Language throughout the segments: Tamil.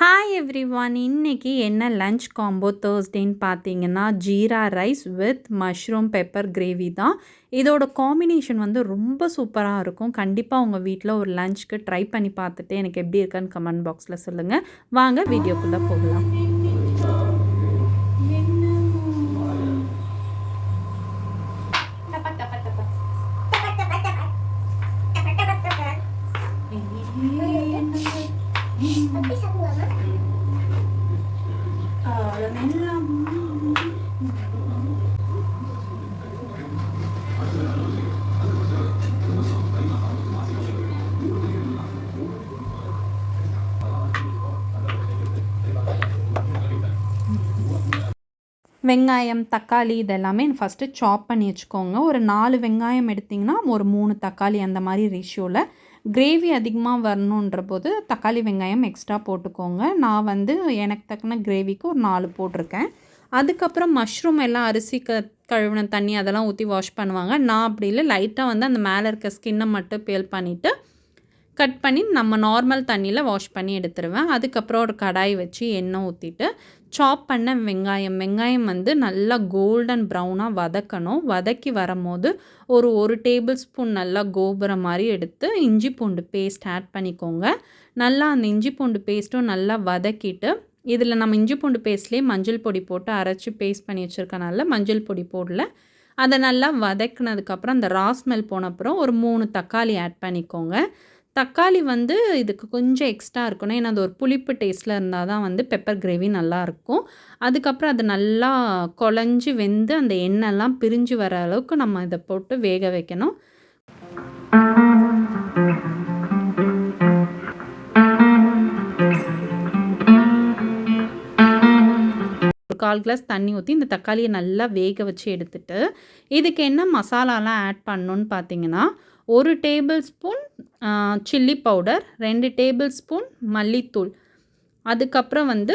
ஹாய் எவ்ரிவான், இன்னைக்கு என்ன லஞ்ச் காம்போ தேர்ஸ்டேன்னு பார்த்தீங்கன்னா jeera rice with mushroom pepper gravy தான். இதோட காம்பினேஷன் வந்து ரொம்ப சூப்பராக இருக்கும். கண்டிப்பாக உங்கள் வீட்டில் ஒரு லஞ்சுக்கு ட்ரை பண்ணி பார்த்துட்டு எனக்கு எப்படி இருக்குன்னு கமெண்ட் பாக்ஸில் சொல்லுங்கள். வாங்க வீடியோக்குள்ளே போகலாம். வெங்காயம், தக்காளி இதெல்லாமே ஃபஸ்ட்டு சாப் பண்ணி வச்சுக்கோங்க. ஒரு 4 வெங்காயம் எடுத்திங்கன்னா ஒரு 3 தக்காளி அந்த மாதிரி ரேஷியோவில். கிரேவி அதிகமாக வரணுன்ற போது தக்காளி வெங்காயம் எக்ஸ்ட்ரா போட்டுக்கோங்க. நான் வந்து எனக்கு தக்கன கிரேவிக்கு ஒரு 4 போட்டிருக்கேன். அதுக்கப்புறம் மஷ்ரூம் எல்லாம் அரிசி கழுவின தண்ணி அதெல்லாம் ஊற்றி வாஷ் பண்ணுவாங்க. நான் அப்படி இல்லை, லைட்டாக வந்து அந்த மேலே இருக்க ஸ்கின்னை மட்டும் பீல் பண்ணிவிட்டு கட் பண்ணி நம்ம நார்மல் தண்ணியில் வாஷ் பண்ணி எடுத்துருவேன். அதுக்கப்புறம் ஒரு கடாய் வச்சு எண்ணெய் ஊற்றிட்டு சாப் பண்ண வெங்காயம் வந்து நல்லா கோல்டன் ப்ரௌனாக வதக்கணும். வதக்கி வரும்போது ஒரு டேபிள் ஸ்பூன் நல்லா கோபுரம் மாதிரி எடுத்து இஞ்சி பூண்டு பேஸ்ட் ஆட் பண்ணிக்கோங்க. நல்லா அந்த இஞ்சி பூண்டு பேஸ்ட்டும் நல்லா வதக்கிட்டு இதில் நம்ம இஞ்சி பூண்டு பேஸ்ட்லேயே மஞ்சள் பொடி போட்டு அரைச்சி பேஸ்ட் பண்ணி வச்சுருக்கனால மஞ்சள் பொடி போடல. அதை நல்லா வதக்கினதுக்கப்புறம் அந்த ரா ஸ்மெல் போனப்புறம் ஒரு 3 தக்காளி ஆட் பண்ணிக்கோங்க. தக்காளி வந்து இதுக்கு கொஞ்சம் எக்ஸ்ட்ரா இருக்கணும். ஏன்னா அது ஒரு புளிப்பு டேஸ்ட்டில் இருந்தால் தான் வந்து பெப்பர் கிரேவி நல்லாயிருக்கும். அதுக்கப்புறம் அது நல்லா குழஞ்சி வெந்து அந்த எண்ணெய்லாம் பிரிஞ்சு வர அளவுக்கு நம்ம இதை போட்டு வேக வைக்கணும். ஒரு 1/4 கிளாஸ் தண்ணி ஊற்றி இந்த தக்காளியை நல்லா வேக வச்சு எடுத்துட்டு இதுக்கு என்ன மசாலாலாம் ஆட் பண்ணணுன்னு பார்த்தீங்கன்னா 1 table spoon chilli powder, 2 table spoon மல்லித்தூள், அதுக்கப்புறம் வந்து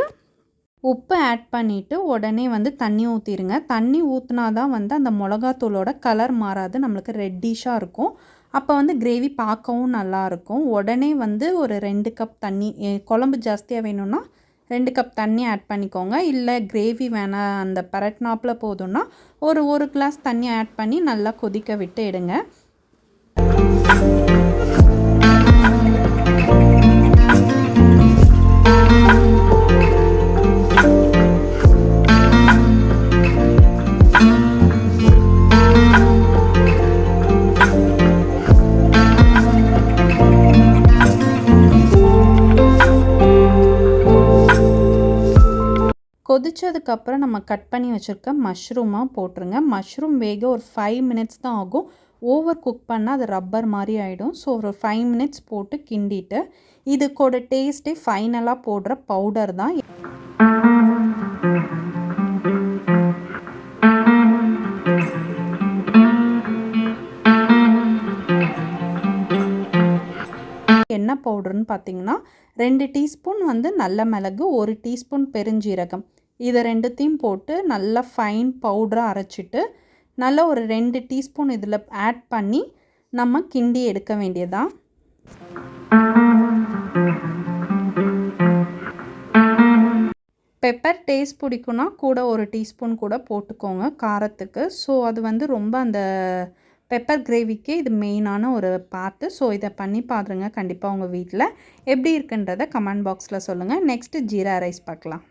உப்பு ஆட் பண்ணிவிட்டு உடனே வந்து தண்ணி ஊற்றிடுங்க. தண்ணி ஊற்றினா தான் வந்து அந்த மிளகாத்தூளோட கலர் மாறாது, நம்மளுக்கு ரெட்டிஷாக இருக்கும். அப்போ வந்து கிரேவி பார்க்கவும் நல்லாயிருக்கும். உடனே வந்து ஒரு 2 கப் தண்ணி, குழம்பு ஜாஸ்தியாக வேணும்னா 2 கப் தண்ணி ஆட் பண்ணிக்கோங்க. இல்லை கிரேவி வேணாம் அந்த பரட்னாப்பில் போதும்னா ஒரு கிளாஸ் தண்ணி ஆட் பண்ணி நல்லா கொதிக்க விட்டு எடுங்க. கொதிச்சதுக்கப்புறம் நம்ம கட் பண்ணி வச்சுருக்க மஷ்ரூமாக போட்டுருங்க. மஷ்ரூம் வேக ஒரு 5 மினிட்ஸ் தான் ஆகும். ஓவர் குக் பண்ணால் அது ரப்பர் மாதிரி ஆகிடும். ஸோ ஒரு 5 மினிட்ஸ் போட்டு கிண்டிட்டு இதுக்கோட டேஸ்ட்டே ஃபைனலாக போடுற பவுடர் தான். என்ன பவுடர்னு பார்த்தீங்கன்னா 2 டீஸ்பூன் வந்து நல்ல மிளகு, 1 டீஸ்பூன் பெருஞ்சீரகம், இதை 2த்தையும் போட்டு நல்லா ஃபைன் பவுடராக அரைச்சிட்டு நல்லா ஒரு 2 டீஸ்பூன் இதில் ஆட் பண்ணி நம்ம கிண்டி எடுக்க வேண்டியதான். பெப்பர் டேஸ்ட் பிடிக்குன்னா கூட 1 டீஸ்பூன் கூட போட்டுக்கோங்க காரத்துக்கு. ஸோ அது வந்து ரொம்ப அந்த பெப்பர் கிரேவிக்கு இது மெயினான ஒரு பார்ட்டு. ஸோ இதை பண்ணி பாருங்க கண்டிப்பாக உங்கள் வீட்டில். எப்படி இருக்குன்றதை கமெண்ட் பாக்ஸில் சொல்லுங்கள். நெக்ஸ்ட்டு ஜீரா ரைஸ் பார்க்கலாம்.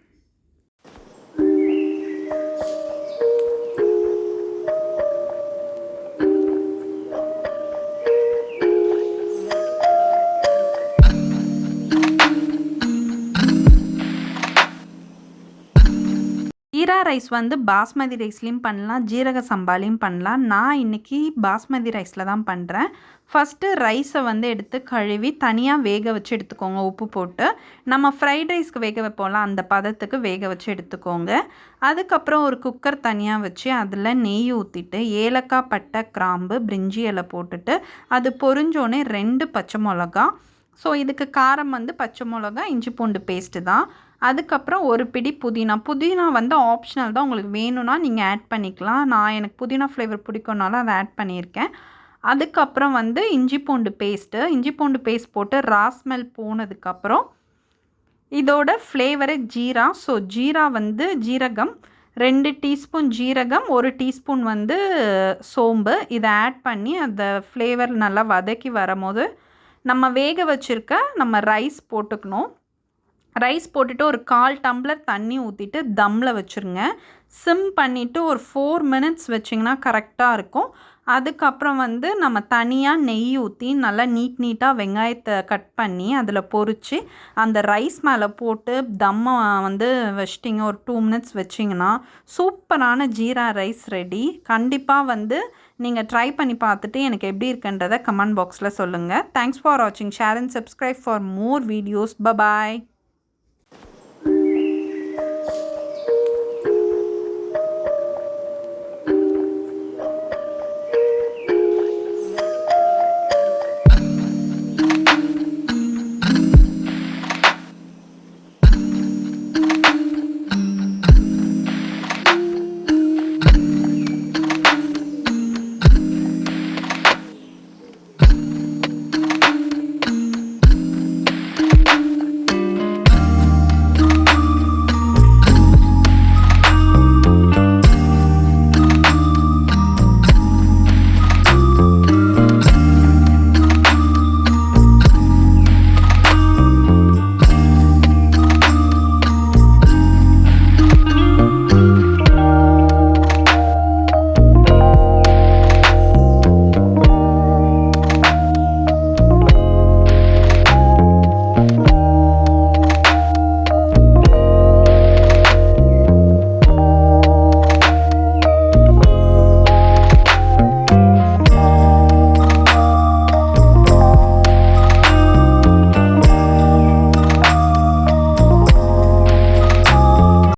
ஜீரா ரைஸ் வந்து பாஸ்மதி ரைஸ்லேயும் பண்ணலாம், ஜீரக சம்பாலையும் பண்ணலாம். நான் இன்றைக்கி பாஸ்மதி ரைஸில் தான் பண்ணுறேன். ஃபஸ்ட்டு ரைஸை வந்து எடுத்து கழுவி தனியாக வேக வச்சு எடுத்துக்கோங்க, உப்பு போட்டு. நம்ம ஃப்ரைட் ரைஸ்க்கு வேக வைப்போம்ல அந்த பதத்துக்கு வேக வச்சு எடுத்துக்கோங்க. அதுக்கப்புறம் ஒரு குக்கர் தனியாக வச்சு அதில் நெய் ஊற்றிட்டு ஏலக்காய், பட்டை, கிராம்பு, பிரிஞ்சி இலை போட்டுட்டு அது பொரிஞ்சோடனே 2 பச்சை மிளகா. ஸோ இதுக்கு காரம் வந்து பச்சை மிளகா, இஞ்சி பூண்டு பேஸ்ட்டு தான். அதுக்கப்புறம் ஒரு பிடி புதினா வந்து ஆப்ஷனல் தான், உங்களுக்கு வேணும்னா நீங்கள் ஆட் பண்ணிக்கலாம். நான் எனக்கு புதினா ஃப்ளேவர் பிடிக்கும்னால அதை ஆட் பண்ணியிருக்கேன். அதுக்கப்புறம் வந்து இஞ்சி பூண்டு பேஸ்ட் போட்டு ரா ஸ்மெல் போனதுக்கப்புறம் இதோட ஃப்ளேவரு ஜீரா. ஸோ ஜீரா வந்து ஜீரகம் 2 டீஸ்பூன் ஜீரகம், 1 டீஸ்பூன் வந்து சோம்பு. இதை ஆட் பண்ணி அந்த ஃப்ளேவர் நல்லா வதக்கி வரும்போது நம்ம வேக வச்சுருக்க நம்ம ரைஸ் போட்டுக்கணும். ரைஸ் போட்டுட்டு ஒரு 1/4 டம்ளர் தண்ணி ஊற்றிட்டு தம்மில் வச்சுருங்க. சிம் பண்ணிவிட்டு ஒரு 4 மினிட்ஸ் வச்சிங்கன்னா கரெக்டாக இருக்கும். அதுக்கப்புறம் வந்து நம்ம தனியாக நெய் ஊற்றி நல்லா நீட்டாக வெங்காயத்தை கட் பண்ணி அதில் பொரித்து அந்த ரைஸ் மேலே போட்டு தம்மை வந்து வச்சிட்டிங்க. ஒரு 2 மினிட்ஸ் வச்சிங்கன்னா சூப்பரான ஜீரா ரைஸ் ரெடி. கண்டிப்பாக வந்து நீங்கள் ட்ரை பண்ணி பார்த்துட்டு எனக்கு எப்படி இருக்குன்றதை கமெண்ட் பாக்ஸில் சொல்லுங்கள். தேங்க்ஸ் ஃபார் வாட்சிங். Share and subscribe for more videos. Bye bye.